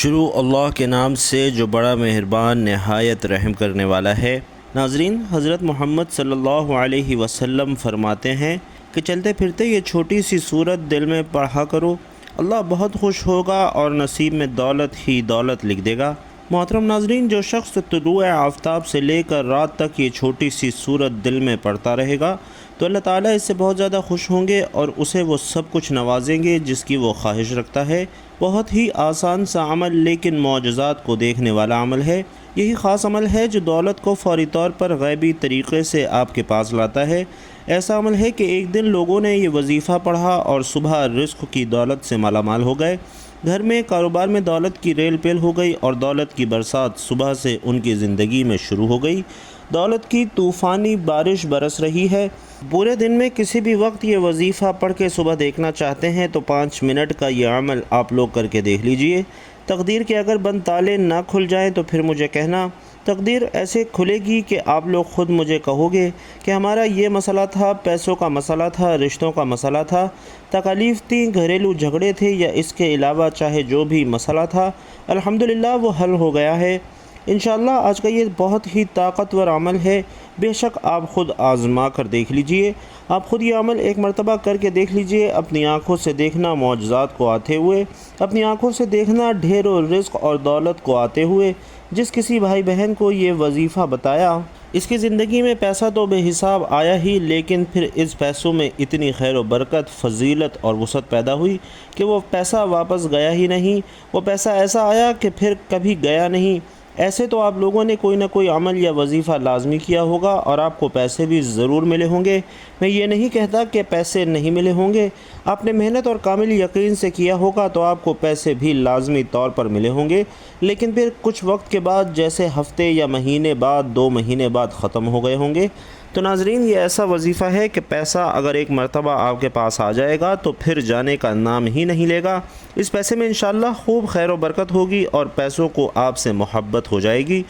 شروع اللہ کے نام سے جو بڑا مہربان نہایت رحم کرنے والا ہے۔ ناظرین، حضرت محمد صلی اللہ علیہ وسلم فرماتے ہیں کہ چلتے پھرتے یہ چھوٹی سی سورت دل میں پڑھا کرو، اللہ بہت خوش ہوگا اور نصیب میں دولت ہی دولت لکھ دے گا۔ محترم ناظرین، جو شخص طلوع آفتاب سے لے کر رات تک یہ چھوٹی سی سورت دل میں پڑھتا رہے گا تو اللہ تعالیٰ اس سے بہت زیادہ خوش ہوں گے اور اسے وہ سب کچھ نوازیں گے جس کی وہ خواہش رکھتا ہے۔ بہت ہی آسان سا عمل لیکن معجزات کو دیکھنے والا عمل ہے۔ یہی خاص عمل ہے جو دولت کو فوری طور پر غیبی طریقے سے آپ کے پاس لاتا ہے۔ ایسا عمل ہے کہ ایک دن لوگوں نے یہ وظیفہ پڑھا اور صبح رزق کی دولت سے مالا مال ہو گئے۔ گھر میں کاروبار میں دولت کی ریل پیل ہو گئی اور دولت کی برسات صبح سے ان کی زندگی میں شروع ہو گئی۔ دولت کی طوفانی بارش برس رہی ہے۔ پورے دن میں کسی بھی وقت یہ وظیفہ پڑھ کے صبح دیکھنا چاہتے ہیں تو 5 منٹ کا یہ عمل آپ لوگ کر کے دیکھ لیجئے۔ تقدیر کے اگر بند تالے نہ کھل جائیں تو پھر مجھے کہنا، تقدیر ایسے کھلے گی کہ آپ لوگ خود مجھے کہو گے کہ ہمارا یہ مسئلہ تھا، پیسوں کا مسئلہ تھا، رشتوں کا مسئلہ تھا، تکالیف تھیں، گھریلو جھگڑے تھے یا اس کے علاوہ چاہے جو بھی مسئلہ تھا، الحمدللہ وہ حل ہو گیا ہے۔ انشاءاللہ آج کا یہ بہت ہی طاقتور عمل ہے۔ بے شک آپ خود آزما کر دیکھ لیجئے۔ آپ خود یہ عمل ایک مرتبہ کر کے دیکھ لیجئے۔ اپنی آنکھوں سے دیکھنا معجزات کو آتے ہوئے، اپنی آنکھوں سے دیکھنا ڈھیر و رزق اور دولت کو آتے ہوئے۔ جس کسی بھائی بہن کو یہ وظیفہ بتایا، اس کی زندگی میں پیسہ تو بے حساب آیا ہی، لیکن پھر اس پیسوں میں اتنی خیر و برکت، فضیلت اور وسعت پیدا ہوئی کہ وہ پیسہ واپس گیا ہی نہیں۔ وہ پیسہ ایسا آیا کہ پھر کبھی گیا نہیں۔ ایسے تو آپ لوگوں نے کوئی نہ کوئی عمل یا وظیفہ لازمی کیا ہوگا اور آپ کو پیسے بھی ضرور ملے ہوں گے۔ میں یہ نہیں کہتا کہ پیسے نہیں ملے ہوں گے۔ آپ نے محنت اور کامل یقین سے کیا ہوگا تو آپ کو پیسے بھی لازمی طور پر ملے ہوں گے، لیکن پھر کچھ وقت کے بعد، جیسے ہفتے یا مہینے بعد، 2 مہینے بعد ختم ہو گئے ہوں گے۔ تو ناظرین، یہ ایسا وظیفہ ہے کہ پیسہ اگر ایک مرتبہ آپ کے پاس آ جائے گا تو پھر جانے کا نام ہی نہیں لے گا۔ اس پیسے میں انشاءاللہ خوب خیر و برکت ہوگی اور پیسوں کو آپ سے محبت ہو جائے گی۔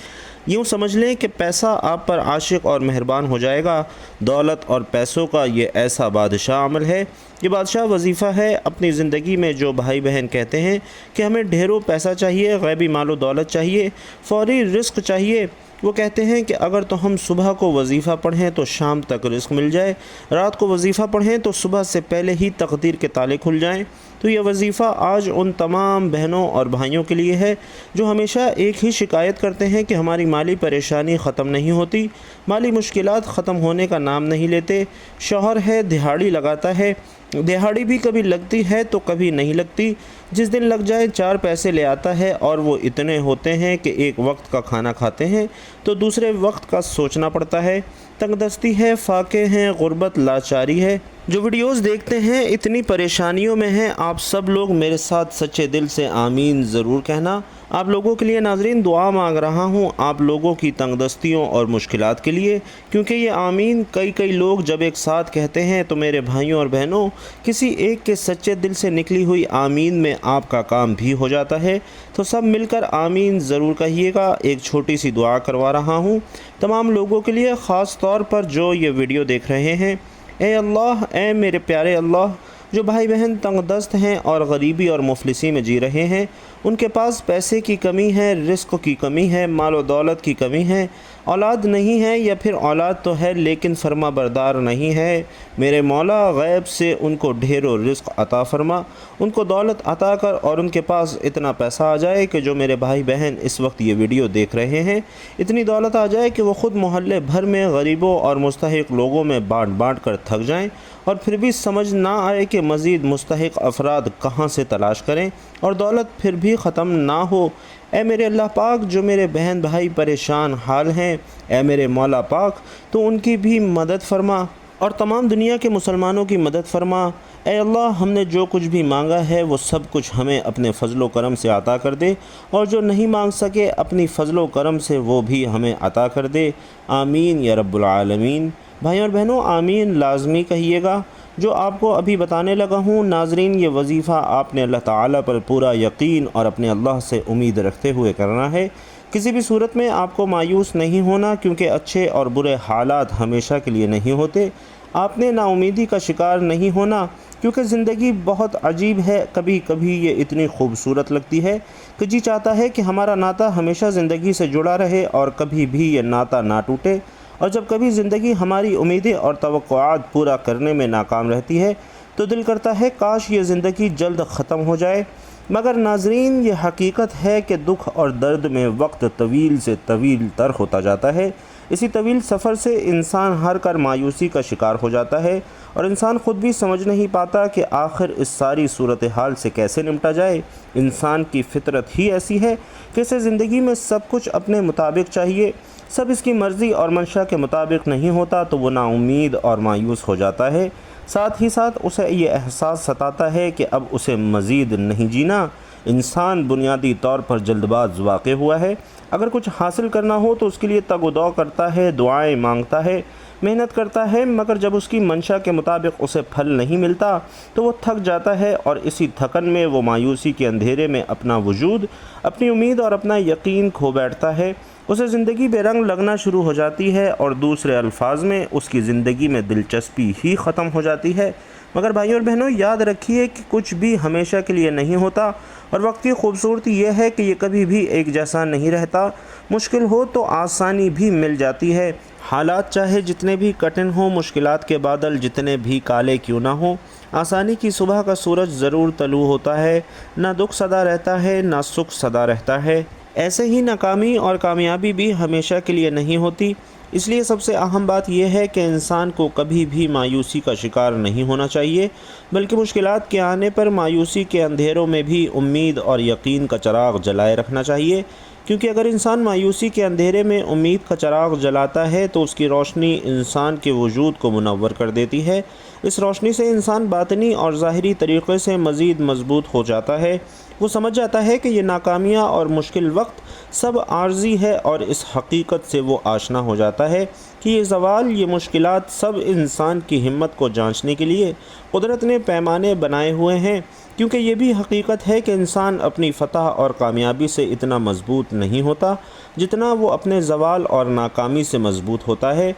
یوں سمجھ لیں کہ پیسہ آپ پر عاشق اور مہربان ہو جائے گا۔ دولت اور پیسوں کا یہ ایسا بادشاہ عمل ہے، یہ بادشاہ وظیفہ ہے۔ اپنی زندگی میں جو بھائی بہن کہتے ہیں کہ ہمیں ڈھیروں پیسہ چاہیے، غیبی مال و دولت چاہیے، فوری رزق چاہیے، وہ کہتے ہیں کہ اگر تو ہم صبح کو وظیفہ پڑھیں تو شام تک رزق مل جائے، رات کو وظیفہ پڑھیں تو صبح سے پہلے ہی تقدیر کے تالے کھل جائیں۔ تو یہ وظیفہ آج ان تمام بہنوں اور بھائیوں کے لیے ہے جو ہمیشہ ایک ہی شکایت کرتے ہیں کہ ہماری مالی پریشانی ختم نہیں ہوتی، مالی مشکلات ختم ہونے کا نام نہیں لیتے۔ شوہر ہے، دہاڑی لگاتا ہے، دہاڑی بھی کبھی لگتی ہے تو کبھی نہیں لگتی۔ جس دن لگ جائے 4 پیسے لے آتا ہے اور وہ اتنے ہوتے ہیں کہ ایک وقت کا کھانا کھاتے ہیں تو دوسرے وقت کا سوچنا پڑتا ہے۔ تنگ دستی ہے، فاقے ہیں، غربت، لاچاری ہے۔ جو ویڈیوز دیکھتے ہیں اتنی پریشانیوں میں ہیں، آپ سب لوگ میرے ساتھ سچے دل سے آمین ضرور کہنا۔ آپ لوگوں کے لیے ناظرین دعا مانگ رہا ہوں، آپ لوگوں کی تنگ دستیوں اور مشکلات کے لیے، کیونکہ یہ آمین کئی لوگ جب ایک ساتھ کہتے ہیں تو میرے بھائیوں اور بہنوں، کسی ایک کے سچے دل سے نکلی ہوئی آمین میں آپ کا کام بھی ہو جاتا ہے۔ تو سب مل کر آمین ضرور کہیے گا۔ ایک چھوٹی سی دعا کروا رہا ہوں تمام لوگوں کے لیے، خاص طور پر جو یہ ویڈیو دیکھ رہے ہیں۔ اے اللہ، اے میرے پیارے اللہ، جو بھائی بہن تنگ دست ہیں اور غریبی اور مفلسی میں جی رہے ہیں، ان کے پاس پیسے کی کمی ہے، رزق کی کمی ہے، مال و دولت کی کمی ہے، اولاد نہیں ہے یا پھر اولاد تو ہے لیکن فرما بردار نہیں ہے، میرے مولا غیب سے ان کو ڈھیر و رزق عطا فرما، ان کو دولت عطا کر اور ان کے پاس اتنا پیسہ آ جائے کہ جو میرے بھائی بہن اس وقت یہ ویڈیو دیکھ رہے ہیں، اتنی دولت آ جائے کہ وہ خود محلے بھر میں غریبوں اور مستحق لوگوں میں بانٹ کر تھک جائیں اور پھر بھی سمجھ نہ آئے کہ مزید مستحق افراد کہاں سے تلاش کریں اور دولت پھر بھی ختم نہ ہو۔ اے میرے اللہ پاک، جو میرے بہن بھائی پریشان حال ہیں، اے میرے مولا پاک، تو ان کی بھی مدد فرما اور تمام دنیا کے مسلمانوں کی مدد فرما۔ اے اللہ، ہم نے جو کچھ بھی مانگا ہے وہ سب کچھ ہمیں اپنے فضل و کرم سے عطا کر دے، اور جو نہیں مانگ سکے اپنی فضل و کرم سے وہ بھی ہمیں عطا کر دے۔ آمین یا رب العالمین۔ بھائیوں اور بہنوں، آمین لازمی کہیے گا۔ جو آپ کو ابھی بتانے لگا ہوں ناظرین، یہ وظیفہ آپ نے اللہ تعالیٰ پر پورا یقین اور اپنے اللہ سے امید رکھتے ہوئے کرنا ہے۔ کسی بھی صورت میں آپ کو مایوس نہیں ہونا، کیونکہ اچھے اور برے حالات ہمیشہ کے لیے نہیں ہوتے۔ آپ نے نا امیدی کا شکار نہیں ہونا، کیونکہ زندگی بہت عجیب ہے۔ کبھی کبھی یہ اتنی خوبصورت لگتی ہے کہ جی چاہتا ہے کہ ہمارا ناطہ ہمیشہ زندگی سے جڑا رہے اور کبھی بھی یہ ناطہ نہ ٹوٹے۔ اور جب کبھی زندگی ہماری امیدیں اور توقعات پورا کرنے میں ناکام رہتی ہے تو دل کرتا ہے کاش یہ زندگی جلد ختم ہو جائے۔ مگر ناظرین، یہ حقیقت ہے کہ دکھ اور درد میں وقت طویل سے طویل تر ہوتا جاتا ہے۔ اسی طویل سفر سے انسان ہار کر مایوسی کا شکار ہو جاتا ہے، اور انسان خود بھی سمجھ نہیں پاتا کہ آخر اس ساری صورتحال سے کیسے نمٹا جائے۔ انسان کی فطرت ہی ایسی ہے کہ اسے زندگی میں سب کچھ اپنے مطابق چاہیے۔ سب اس کی مرضی اور منشا کے مطابق نہیں ہوتا تو وہ نا امید اور مایوس ہو جاتا ہے۔ ساتھ ہی ساتھ اسے یہ احساس ستاتا ہے کہ اب اسے مزید نہیں جینا۔ انسان بنیادی طور پر جلد باز واقع ہوا ہے۔ اگر کچھ حاصل کرنا ہو تو اس کے لیے تگ و دو کرتا ہے، دعائیں مانگتا ہے، محنت کرتا ہے، مگر جب اس کی منشا کے مطابق اسے پھل نہیں ملتا تو وہ تھک جاتا ہے، اور اسی تھکن میں وہ مایوسی کے اندھیرے میں اپنا وجود، اپنی امید اور اپنا یقین کھو بیٹھتا ہے۔ اسے زندگی بے رنگ لگنا شروع ہو جاتی ہے، اور دوسرے الفاظ میں اس کی زندگی میں دلچسپی ہی ختم ہو جاتی ہے۔ مگر بھائیوں اور بہنوں، یاد رکھیے کہ کچھ بھی ہمیشہ کے لیے نہیں ہوتا، اور وقت کی خوبصورتی یہ ہے کہ یہ کبھی بھی ایک جیسا نہیں رہتا۔ مشکل ہو تو آسانی بھی مل جاتی ہے۔ حالات چاہے جتنے بھی کٹھن ہوں، مشکلات کے بادل جتنے بھی کالے کیوں نہ ہوں، آسانی کی صبح کا سورج ضرور طلوع ہوتا ہے۔ نہ دکھ سدا رہتا ہے، نہ سکھ سدا رہتا ہے۔ ایسے ہی ناکامی اور کامیابی بھی ہمیشہ کے لیے نہیں ہوتی۔ اس لیے سب سے اہم بات یہ ہے کہ انسان کو کبھی بھی مایوسی کا شکار نہیں ہونا چاہیے، بلکہ مشکلات کے آنے پر مایوسی کے اندھیروں میں بھی امید اور یقین کا چراغ جلائے رکھنا چاہیے، کیونکہ اگر انسان مایوسی کے اندھیرے میں امید کا چراغ جلاتا ہے تو اس کی روشنی انسان کے وجود کو منور کر دیتی ہے۔ اس روشنی سے انسان باطنی اور ظاہری طریقے سے مزید مضبوط ہو جاتا ہے۔ وہ سمجھ جاتا ہے کہ یہ ناکامیاں اور مشکل وقت سب عارضی ہے، اور اس حقیقت سے وہ آشنا ہو جاتا ہے کہ یہ زوال، یہ مشکلات سب انسان کی ہمت کو جانچنے کے لیے قدرت نے پیمانے بنائے ہوئے ہیں، کیونکہ یہ بھی حقیقت ہے کہ انسان اپنی فتح اور کامیابی سے اتنا مضبوط نہیں ہوتا جتنا وہ اپنے زوال اور ناکامی سے مضبوط ہوتا ہے۔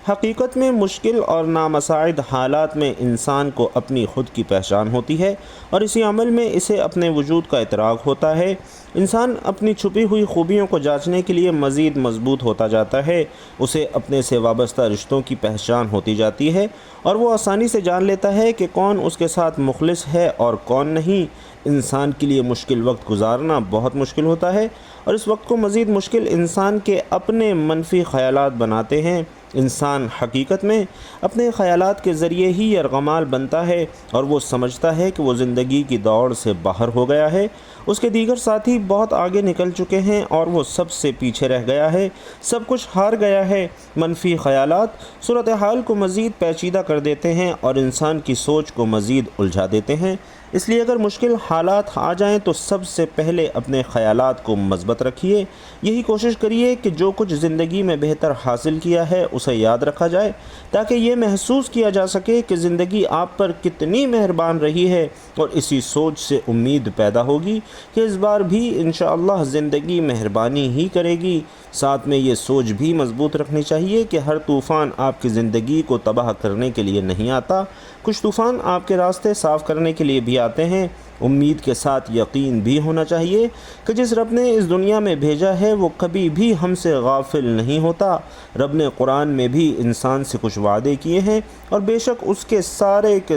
حقیقت میں مشکل اور نامساعد حالات میں انسان کو اپنی خود کی پہچان ہوتی ہے، اور اسی عمل میں اسے اپنے وجود کا ادراک ہوتا ہے۔ انسان اپنی چھپی ہوئی خوبیوں کو جانچنے کے لیے مزید مضبوط ہوتا جاتا ہے، اسے اپنے سے وابستہ رشتوں کی پہچان ہوتی جاتی ہے، اور وہ آسانی سے جان لیتا ہے کہ کون اس کے ساتھ مخلص ہے اور کون نہیں۔ انسان کے لیے مشکل وقت گزارنا بہت مشکل ہوتا ہے، اور اس وقت کو مزید مشکل انسان کے اپنے منفی خیالات بناتے ہیں۔ انسان حقیقت میں اپنے خیالات کے ذریعے ہی یرغمال بنتا ہے، اور وہ سمجھتا ہے کہ وہ زندگی کی دوڑ سے باہر ہو گیا ہے، اس کے دیگر ساتھی بہت آگے نکل چکے ہیں اور وہ سب سے پیچھے رہ گیا ہے، سب کچھ ہار گیا ہے۔ منفی خیالات صورتحال کو مزید پیچیدہ کر دیتے ہیں اور انسان کی سوچ کو مزید الجھا دیتے ہیں۔ اس لیے اگر مشکل حالات آ جائیں تو سب سے پہلے اپنے خیالات کو مثبت رکھیے۔ یہی کوشش کریے کہ جو کچھ زندگی میں بہتر حاصل کیا ہے اسے یاد رکھا جائے، تاکہ یہ محسوس کیا جا سکے کہ زندگی آپ پر کتنی مہربان رہی ہے، اور اسی سوچ سے امید پیدا ہوگی کہ اس بار بھی انشاءاللہ زندگی مہربانی ہی کرے گی۔ ساتھ میں یہ سوچ بھی مضبوط رکھنی چاہیے کہ ہر طوفان آپ کی زندگی کو تباہ کرنے کے لیے نہیں آتا، کچھ طوفان آپ کے راستے صاف کرنے کے لیے بھی آتے ہیں۔ امید کے ساتھ یقین بھی ہونا چاہیے کہ جس رب نے اس دنیا میں بھیجا ہے وہ کبھی بھی ہم سے غافل نہیں ہوتا۔ رب نے قرآن میں بھی انسان سے کچھ وعدے کیے ہیں، اور بے شک اس کے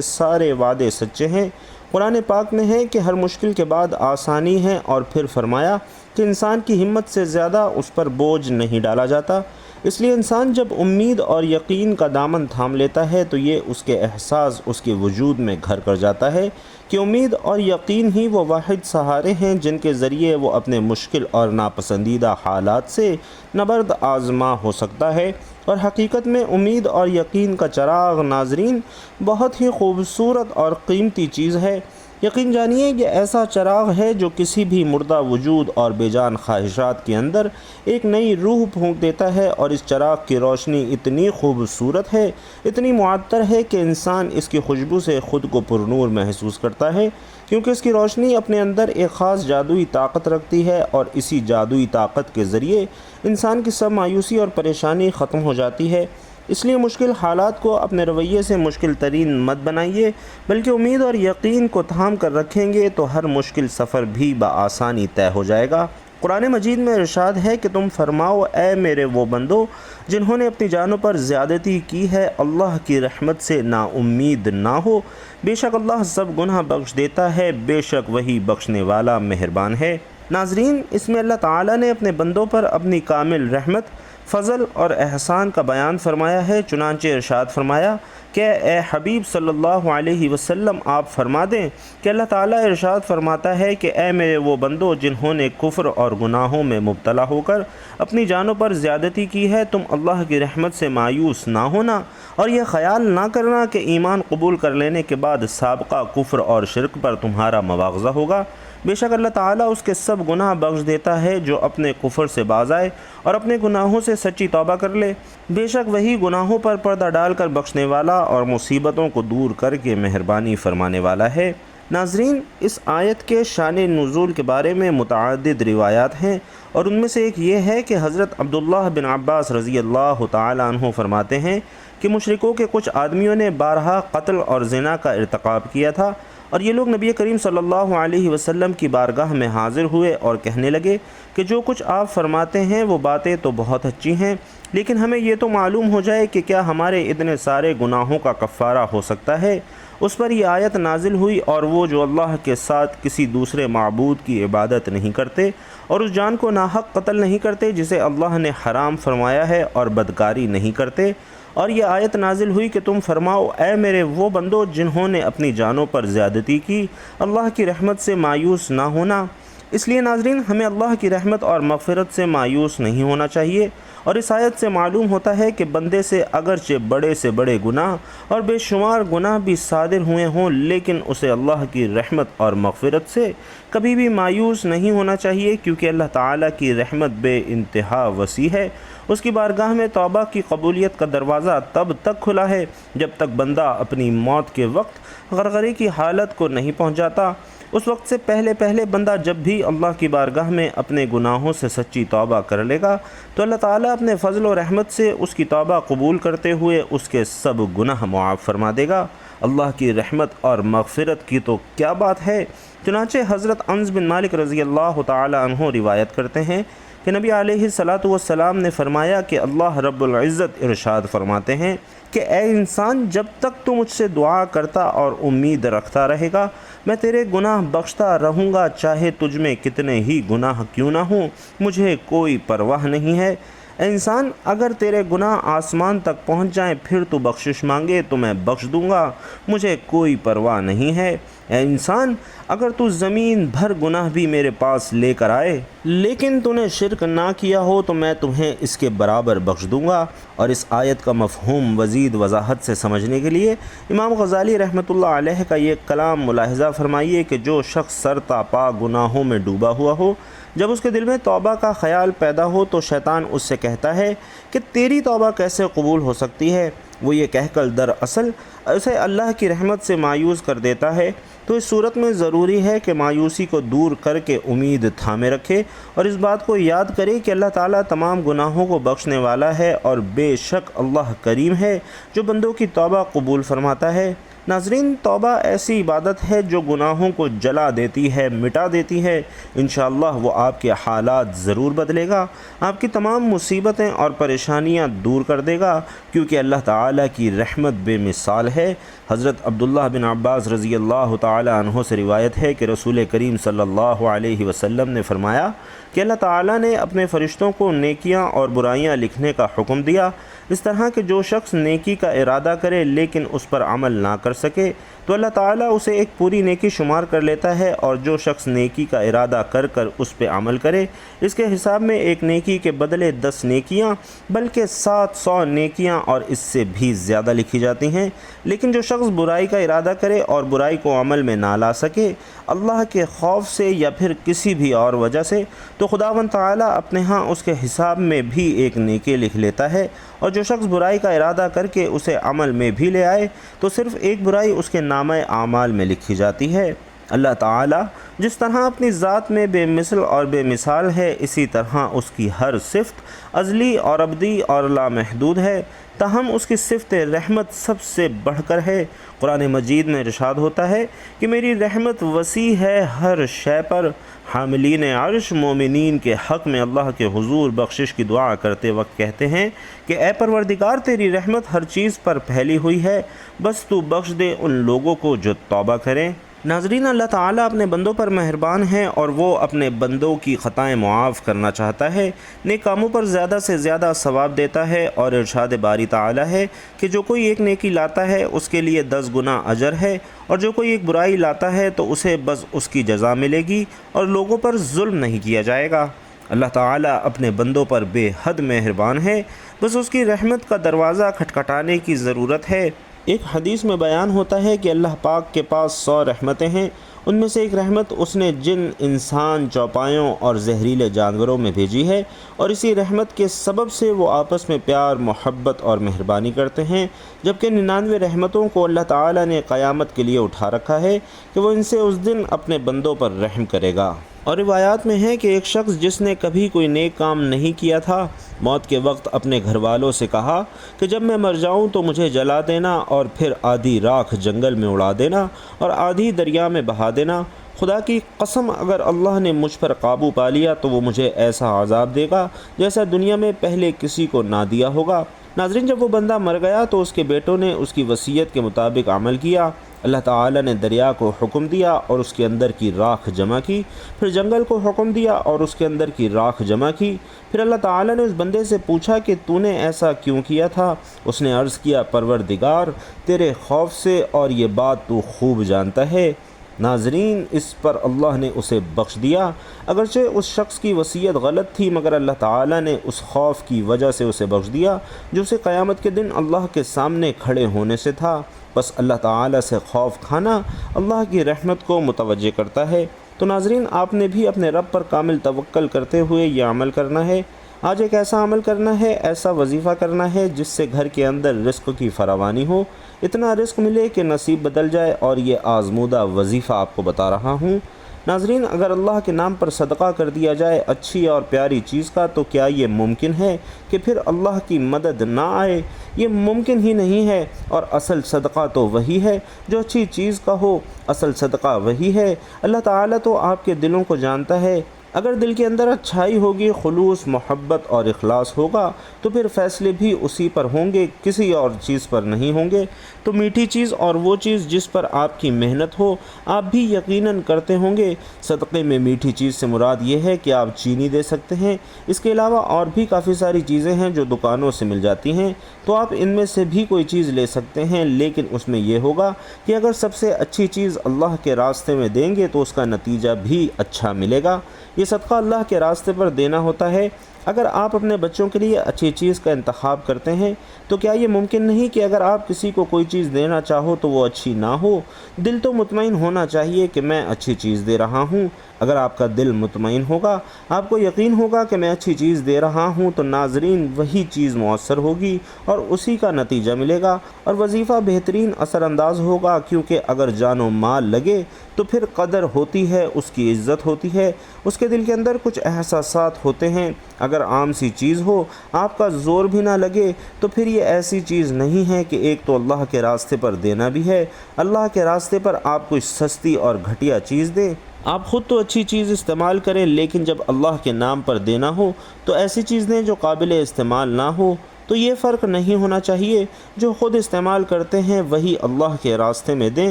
سارے وعدے سچے ہیں۔ قرآن پاک میں ہے کہ ہر مشکل کے بعد آسانی ہے، اور پھر فرمایا کہ انسان کی ہمت سے زیادہ اس پر بوجھ نہیں ڈالا جاتا۔ اس لیے انسان جب امید اور یقین کا دامن تھام لیتا ہے تو یہ اس کے احساس اس کے وجود میں گھر کر جاتا ہے کہ امید اور یقین ہی وہ واحد سہارے ہیں جن کے ذریعے وہ اپنے مشکل اور ناپسندیدہ حالات سے نبرد آزما ہو سکتا ہے۔ اور حقیقت میں امید اور یقین کا چراغ ناظرین بہت ہی خوبصورت اور قیمتی چیز ہے۔ یقین جانیے یہ ایسا چراغ ہے جو کسی بھی مردہ وجود اور بے جان خواہشات کے اندر ایک نئی روح پھونک دیتا ہے، اور اس چراغ کی روشنی اتنی خوبصورت ہے، اتنی معطر ہے کہ انسان اس کی خوشبو سے خود کو پرنور محسوس کرتا ہے، کیونکہ اس کی روشنی اپنے اندر ایک خاص جادوئی طاقت رکھتی ہے، اور اسی جادوئی طاقت کے ذریعے انسان کی سب مایوسی اور پریشانی ختم ہو جاتی ہے۔ اس لیے مشکل حالات کو اپنے رویے سے مشکل ترین مت بنائیے، بلکہ امید اور یقین کو تھام کر رکھیں گے تو ہر مشکل سفر بھی بآسانی طے ہو جائے گا۔ قرآن مجید میں ارشاد ہے کہ تم فرماؤ اے میرے وہ بندو جنہوں نے اپنی جانوں پر زیادتی کی ہے، اللہ کی رحمت سے نا امید نہ ہو، بے شک اللہ سب گناہ بخش دیتا ہے، بے شک وہی بخشنے والا مہربان ہے۔ ناظرین، اس میں اللہ تعالیٰ نے اپنے بندوں پر اپنی کامل رحمت، فضل اور احسان کا بیان فرمایا ہے۔ چنانچہ ارشاد فرمایا کہ اے حبیب صلی اللہ علیہ وسلم آپ فرما دیں کہ اللہ تعالیٰ ارشاد فرماتا ہے کہ اے میرے وہ بندو جنہوں نے کفر اور گناہوں میں مبتلا ہو کر اپنی جانوں پر زیادتی کی ہے، تم اللہ کی رحمت سے مایوس نہ ہونا اور یہ خیال نہ کرنا کہ ایمان قبول کر لینے کے بعد سابقہ کفر اور شرک پر تمہارا مواخذہ ہوگا۔ بے شک اللہ تعالیٰ اس کے سب گناہ بخش دیتا ہے جو اپنے کفر سے باز آئے اور اپنے گناہوں سے سچی توبہ کر لے، بے شک وہی گناہوں پر پردہ ڈال کر بخشنے والا اور مصیبتوں کو دور کر کے مہربانی فرمانے والا ہے۔ ناظرین، اس آیت کے شان نزول کے بارے میں متعدد روایات ہیں، اور ان میں سے ایک یہ ہے کہ حضرت عبداللہ بن عباس رضی اللہ تعالیٰ عنہ فرماتے ہیں کہ مشرکوں کے کچھ آدمیوں نے بارہا قتل اور زنا کا ارتکاب کیا تھا، اور یہ لوگ نبی کریم صلی اللہ علیہ وسلم کی بارگاہ میں حاضر ہوئے اور کہنے لگے کہ جو کچھ آپ فرماتے ہیں وہ باتیں تو بہت اچھی ہیں، لیکن ہمیں یہ تو معلوم ہو جائے کہ کیا ہمارے اتنے سارے گناہوں کا کفارہ ہو سکتا ہے۔ اس پر یہ آیت نازل ہوئی، اور وہ جو اللہ کے ساتھ کسی دوسرے معبود کی عبادت نہیں کرتے اور اس جان کو ناحق قتل نہیں کرتے جسے اللہ نے حرام فرمایا ہے، اور بدکاری نہیں کرتے، اور یہ آیت نازل ہوئی کہ تم فرماؤ اے میرے وہ بندو جنہوں نے اپنی جانوں پر زیادتی کی، اللہ کی رحمت سے مایوس نہ ہونا۔ اس لیے ناظرین، ہمیں اللہ کی رحمت اور مغفرت سے مایوس نہیں ہونا چاہیے، اور اس آیت سے معلوم ہوتا ہے کہ بندے سے اگرچہ بڑے سے بڑے گناہ اور بے شمار گناہ بھی صادر ہوئے ہوں، لیکن اسے اللہ کی رحمت اور مغفرت سے کبھی بھی مایوس نہیں ہونا چاہیے، کیونکہ اللہ تعالیٰ کی رحمت بے انتہا وسیع ہے۔ اس کی بارگاہ میں توبہ کی قبولیت کا دروازہ تب تک کھلا ہے جب تک بندہ اپنی موت کے وقت غرغرے کی حالت کو نہیں پہنچ جاتا۔ اس وقت سے پہلے بندہ جب بھی اللہ کی بارگاہ میں اپنے گناہوں سے سچی توبہ کر لے گا تو اللہ تعالیٰ اپنے فضل و رحمت سے اس کی توبہ قبول کرتے ہوئے اس کے سب گناہ معاف فرما دے گا۔ اللہ کی رحمت اور مغفرت کی تو کیا بات ہے۔ چنانچہ حضرت انس بن مالک رضی اللہ تعالی عنہ روایت کرتے ہیں کہ نبی علیہ الصلاۃ والسلام نے فرمایا کہ اللہ رب العزت ارشاد فرماتے ہیں کہ اے انسان، جب تک تو مجھ سے دعا کرتا اور امید رکھتا رہے گا میں تیرے گناہ بخشتا رہوں گا، چاہے تجھ میں کتنے ہی گناہ کیوں نہ ہوں، مجھے کوئی پرواہ نہیں ہے۔ اے انسان، اگر تیرے گناہ آسمان تک پہنچ جائیں پھر تو بخشش مانگے تو میں بخش دوں گا، مجھے کوئی پرواہ نہیں ہے۔ اے انسان، اگر تو زمین بھر گناہ بھی میرے پاس لے کر آئے لیکن تو نے شرک نہ کیا ہو تو میں تمہیں اس کے برابر بخش دوں گا۔ اور اس آیت کا مفہوم مزید وضاحت سے سمجھنے کے لیے امام غزالی رحمۃ اللہ علیہ کا یہ کلام ملاحظہ فرمائیے کہ جو شخص سر تا پا گناہوں میں ڈوبا ہوا ہو، جب اس کے دل میں توبہ کا خیال پیدا ہو تو شیطان اس سے کہتا ہے کہ تیری توبہ کیسے قبول ہو سکتی ہے، وہ یہ کہہ کر دراصل اسے اللہ کی رحمت سے مایوس کر دیتا ہے۔ تو اس صورت میں ضروری ہے کہ مایوسی کو دور کر کے امید تھامے رکھے اور اس بات کو یاد کرے کہ اللہ تعالیٰ تمام گناہوں کو بخشنے والا ہے، اور بے شک اللہ کریم ہے جو بندوں کی توبہ قبول فرماتا ہے۔ ناظرین، توبہ ایسی عبادت ہے جو گناہوں کو جلا دیتی ہے، مٹا دیتی ہے۔ انشاءاللہ وہ آپ کے حالات ضرور بدلے گا، آپ کی تمام مصیبتیں اور پریشانیاں دور کر دے گا، کیونکہ اللہ تعالیٰ کی رحمت بے مثال ہے۔ حضرت عبداللہ بن عباس رضی اللہ تعالی عنہ سے روایت ہے کہ رسول کریم صلی اللہ علیہ وسلم نے فرمایا کہ اللہ تعالیٰ نے اپنے فرشتوں کو نیکیاں اور برائیاں لکھنے کا حکم دیا، اس طرح کہ جو شخص نیکی کا ارادہ کرے لیکن اس پر عمل نہ کر سکے تو اللہ تعالیٰ اسے ایک پوری نیکی شمار کر لیتا ہے، اور جو شخص نیکی کا ارادہ کر کر اس پہ عمل کرے اس کے حساب میں ایک نیکی کے بدلے 10 نیکیاں بلکہ 700 نیکیاں اور اس سے بھی زیادہ لکھی جاتی ہیں۔ لیکن جو شخص برائی کا ارادہ کرے اور برائی کو عمل میں نہ لا سکے اللہ کے خوف سے یا پھر کسی بھی اور وجہ سے، تو خداوند تعالیٰ اپنے ہاں اس کے حساب میں بھی ایک نیکی لکھ لیتا ہے، اور جو شخص برائی کا ارادہ کر کے اسے عمل میں بھی لے آئے تو صرف ایک برائی اس کے نامہ اعمال میں لکھی جاتی ہے۔ اللہ تعالی جس طرح اپنی ذات میں بے مثل اور بے مثال ہے، اسی طرح اس کی ہر صفت ازلی اور ابدی اور لامحدود ہے، تاہم اس کی صفت رحمت سب سے بڑھ کر ہے۔ قرآن مجید میں ارشاد ہوتا ہے کہ میری رحمت وسیع ہے ہر شے پر۔ حاملین عرش مومنین کے حق میں اللہ کے حضور بخشش کی دعا کرتے وقت کہتے ہیں کہ اے پروردگار، تیری رحمت ہر چیز پر پھیلی ہوئی ہے، بس تو بخش دے ان لوگوں کو جو توبہ کریں۔ ناظرین، اللہ تعالیٰ اپنے بندوں پر مہربان ہے اور وہ اپنے بندوں کی خطائیں معاف کرنا چاہتا ہے، نیک کاموں پر زیادہ سے زیادہ ثواب دیتا ہے، اور ارشاد باری تعالیٰ ہے کہ جو کوئی ایک نیکی لاتا ہے اس کے لیے 10 گنا اجر ہے، اور جو کوئی ایک برائی لاتا ہے تو اسے بس اس کی جزا ملے گی، اور لوگوں پر ظلم نہیں کیا جائے گا۔ اللہ تعالیٰ اپنے بندوں پر بے حد مہربان ہے، بس اس کی رحمت کا دروازہ کھٹکھٹانے کی ضرورت ہے۔ ایک حدیث میں بیان ہوتا ہے کہ اللہ پاک کے پاس 100 رحمتیں ہیں، ان میں سے ایک رحمت اس نے جن، انسان، چوپایوں اور زہریلے جانوروں میں بھیجی ہے، اور اسی رحمت کے سبب سے وہ آپس میں پیار، محبت اور مہربانی کرتے ہیں، جبکہ 99 رحمتوں کو اللہ تعالیٰ نے قیامت کے لیے اٹھا رکھا ہے کہ وہ ان سے اس دن اپنے بندوں پر رحم کرے گا۔ اور روایات میں ہے کہ ایک شخص جس نے کبھی کوئی نیک کام نہیں کیا تھا، موت کے وقت اپنے گھر والوں سے کہا کہ جب میں مر جاؤں تو مجھے جلا دینا، اور پھر آدھی راکھ جنگل میں اڑا دینا اور آدھی دریا میں بہا دینا۔ خدا کی قسم، اگر اللہ نے مجھ پر قابو پا لیا تو وہ مجھے ایسا عذاب دے گا جیسا دنیا میں پہلے کسی کو نہ دیا ہوگا۔ ناظرین، جب وہ بندہ مر گیا تو اس کے بیٹوں نے اس کی وصیت کے مطابق عمل کیا۔ اللہ تعالیٰ نے دریا کو حکم دیا اور اس کے اندر کی راکھ جمع کی، پھر جنگل کو حکم دیا اور اس کے اندر کی راکھ جمع کی۔ پھر اللہ تعالیٰ نے اس بندے سے پوچھا کہ تو نے ایسا کیوں کیا تھا؟ اس نے عرض کیا، پروردگار، تیرے خوف سے، اور یہ بات تو خوب جانتا ہے۔ ناظرین، اس پر اللہ نے اسے بخش دیا، اگرچہ اس شخص کی وصیت غلط تھی، مگر اللہ تعالیٰ نے اس خوف کی وجہ سے اسے بخش دیا جو اسے قیامت کے دن اللہ کے سامنے کھڑے ہونے سے تھا۔ بس اللہ تعالیٰ سے خوف کھانا اللہ کی رحمت کو متوجہ کرتا ہے۔ تو ناظرین، آپ نے بھی اپنے رب پر کامل توکل کرتے ہوئے یہ عمل کرنا ہے۔ آج ایک ایسا عمل کرنا ہے، ایسا وظیفہ کرنا ہے جس سے گھر کے اندر رزق کی فراوانی ہو، اتنا رزق ملے کہ نصیب بدل جائے، اور یہ آزمودہ وظیفہ آپ کو بتا رہا ہوں۔ ناظرین، اگر اللہ کے نام پر صدقہ کر دیا جائے اچھی اور پیاری چیز کا، تو کیا یہ ممکن ہے کہ پھر اللہ کی مدد نہ آئے؟ یہ ممکن ہی نہیں ہے، اور اصل صدقہ تو وہی ہے جو اچھی چیز کا ہو۔ اصل صدقہ وہی ہے۔ اللہ تعالیٰ تو آپ کے دلوں کو جانتا ہے۔ اگر دل کے اندر اچھائی ہوگی، خلوص، محبت اور اخلاص ہوگا، تو پھر فیصلے بھی اسی پر ہوں گے، کسی اور چیز پر نہیں ہوں گے۔ تو میٹھی چیز اور وہ چیز جس پر آپ کی محنت ہو، آپ بھی یقیناً کرتے ہوں گے۔ صدقے میں میٹھی چیز سے مراد یہ ہے کہ آپ چینی دے سکتے ہیں، اس کے علاوہ اور بھی کافی ساری چیزیں ہیں جو دکانوں سے مل جاتی ہیں، تو آپ ان میں سے بھی کوئی چیز لے سکتے ہیں، لیکن اس میں یہ ہوگا کہ اگر سب سے اچھی چیز اللہ کے راستے میں دیں گے تو اس کا نتیجہ بھی اچھا ملے گا۔ یہ صدقہ اللہ کے راستے پر دینا ہوتا ہے۔ اگر آپ اپنے بچوں کے لیے اچھی چیز کا انتخاب کرتے ہیں تو کیا یہ ممکن نہیں کہ اگر آپ کسی کو کوئی چیز دینا چاہو تو وہ اچھی نہ ہو؟ دل تو مطمئن ہونا چاہیے کہ میں اچھی چیز دے رہا ہوں۔ اگر آپ کا دل مطمئن ہوگا، آپ کو یقین ہوگا کہ میں اچھی چیز دے رہا ہوں، تو ناظرین وہی چیز مؤثر ہوگی اور اسی کا نتیجہ ملے گا، اور وظیفہ بہترین اثر انداز ہوگا، کیونکہ اگر جان و مال لگے تو پھر قدر ہوتی ہے، اس کی عزت ہوتی ہے، اس کے دل کے اندر کچھ احساسات ہوتے ہیں۔ اگر عام سی چیز ہو، آپ کا زور بھی نہ لگے، تو پھر یہ ایسی چیز نہیں ہے کہ ایک تو اللہ کے راستے پر دینا بھی ہے، اللہ کے راستے پر آپ کوئی سستی اور گھٹیا چیز دیں۔ آپ خود تو اچھی چیز استعمال کریں، لیکن جب اللہ کے نام پر دینا ہو تو ایسی چیز دیں جو قابل استعمال نہ ہو۔ تو یہ فرق نہیں ہونا چاہیے، جو خود استعمال کرتے ہیں وہی اللہ کے راستے میں دیں،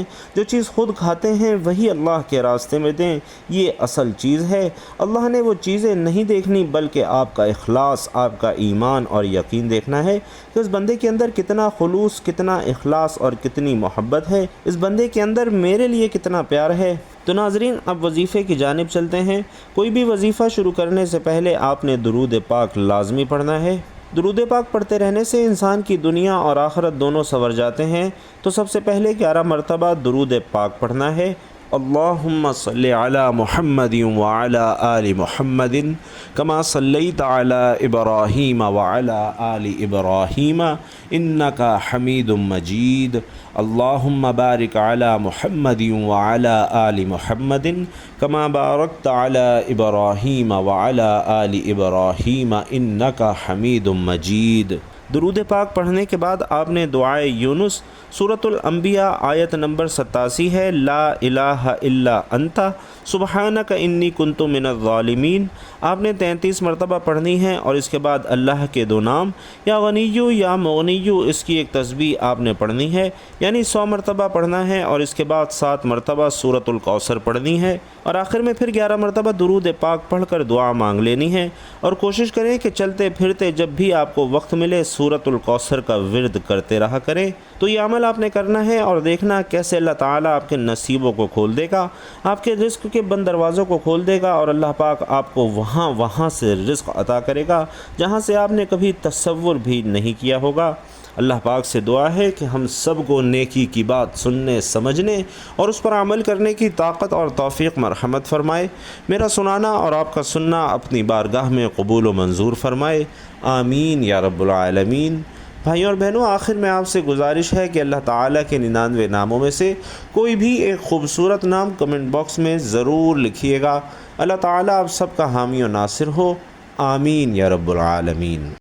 جو چیز خود کھاتے ہیں وہی اللہ کے راستے میں دیں۔ یہ اصل چیز ہے۔ اللہ نے وہ چیزیں نہیں دیکھنی، بلکہ آپ کا اخلاص، آپ کا ایمان اور یقین دیکھنا ہے کہ اس بندے کے اندر کتنا خلوص، کتنا اخلاص اور کتنی محبت ہے، اس بندے کے اندر میرے لیے کتنا پیار ہے۔ تو ناظرین، اب وظیفے کی جانب چلتے ہیں۔ کوئی بھی وظیفہ شروع کرنے سے پہلے آپ نے درود پاک لازمی پڑھنا ہے۔ درود پاک پڑھتے رہنے سے انسان کی دنیا اور آخرت دونوں سنور جاتے ہیں۔ تو سب سے پہلے 11 مرتبہ درود پاک پڑھنا ہے، اللہم صلی علی محمد وعلی آل محمد کما صلیت علی ابراہیم وعلی آل ابراہیم انک حمید مجید اللہم بارک علی محمد وعلی آل محمد کما بارکت علی ابراہیم وعلی آل ابراہیم انک حمید مجید۔ درود پاک پڑھنے کے بعد آپ نے دعائے یونس سورۃ الانبیاء آیت نمبر 87 ہے، لا الہ الا انت سبحانک انی کنت من الظالمین، آپ نے 33 مرتبہ پڑھنی ہے، اور اس کے بعد اللہ کے دو نام یا غنیو یا مغنیو اس کی ایک تسبیح آپ نے پڑھنی ہے، یعنی 100 مرتبہ پڑھنا ہے، اور اس کے بعد 7 مرتبہ سورۃ الکوثر پڑھنی ہے، اور آخر میں پھر 11 مرتبہ درود پاک پڑھ کر دعا مانگ لینی ہے، اور کوشش کریں کہ چلتے پھرتے جب بھی آپ کو وقت ملے سورۃ الکوثر کا ورد کرتے رہا کریں۔ تو یہ عمل آپ نے کرنا ہے اور دیکھنا کیسے اللہ تعالیٰ آپ کے نصیبوں کو کھول دے گا، آپ کے رزق کے بند دروازوں کو کھول دے گا، اور اللہ پاک آپ کو وہاں سے رزق عطا کرے گا جہاں سے آپ نے کبھی تصور بھی نہیں کیا ہوگا۔ اللہ پاک سے دعا ہے کہ ہم سب کو نیکی کی بات سننے، سمجھنے اور اس پر عمل کرنے کی طاقت اور توفیق مرحمت فرمائے۔ میرا سنانا اور آپ کا سننا اپنی بارگاہ میں قبول و منظور فرمائے، آمین یا رب العالمین۔ بھائیوں اور بہنوں، آخر میں آپ سے گزارش ہے کہ اللہ تعالیٰ کے 99 ناموں میں سے کوئی بھی ایک خوبصورت نام کمنٹ باکس میں ضرور لکھیے گا۔ اللہ تعالیٰ آپ سب کا حامی و ناصر ہو، آمین یا رب العالمین۔